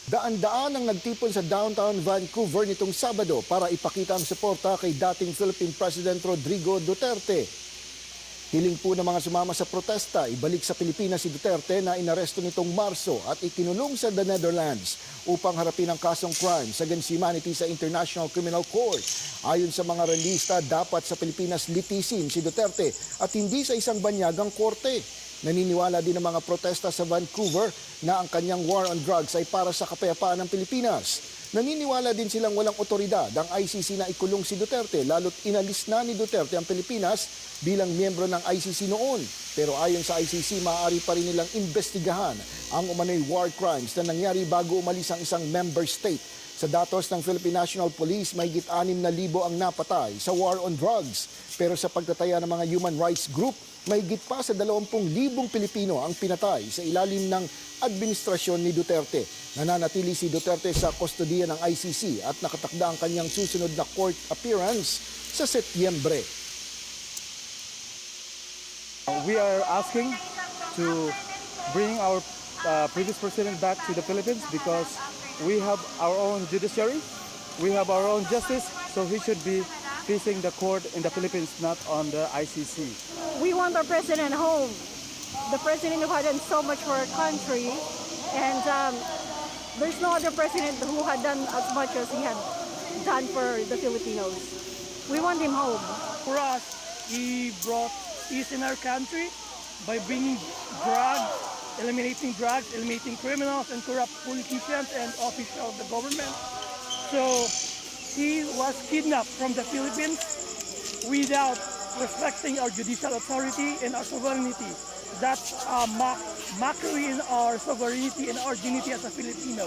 Daan-daan ang nagtipon sa downtown Vancouver nitong Sabado para ipakita ang suporta kay dating Philippine President Rodrigo Duterte. Hiling po ng mga sumama sa protesta, ibalik sa Pilipinas si Duterte na inaresto nitong Marso at ikinulong sa the Netherlands upang harapin ang kasong crimes against humanity sa International Criminal Court. Ayon sa mga relista, dapat sa Pilipinas litisin si Duterte at hindi sa isang banyagang korte. Naniniwala din ang mga protesta sa Vancouver na ang kanyang war on drugs ay para sa kapayapaan ng Pilipinas. Naniniwala din silang walang otoridad ang ICC na ikulong si Duterte lalo't inalis na ni Duterte ang Pilipinas bilang miyembro ng ICC noon. Pero ayon sa ICC, maaari pa rin nilang investigahan ang umano'y war crimes na nangyari bago umalis ang isang member state. Sa datos ng Philippine National Police, mahigit 6,000 ang napatay sa war on drugs. Pero sa pagtataya ng mga human rights group, mahigit pa sa 20,000 Pilipino ang pinatay sa ilalim ng administrasyon ni Duterte. Nananatili si Duterte sa kustodiya ng ICC at nakatakda ang kanyang susunod na court appearance sa Setyembre. We are asking to bring our previous president back to the Philippines because we have our own judiciary, we have our own justice, so he should be facing the court in the Philippines, not on the ICC. We want our president home. The president who had done so much for our country, and there's no other president who had done as much as he had done for the Filipinos. We want him home. For us, he brought peace in our country by bringing drugs, eliminating criminals and corrupt politicians and officials of the government. So he was kidnapped from the Philippines without respecting our judicial authority and our sovereignty. That's a mockery in our sovereignty and our dignity as a Filipino.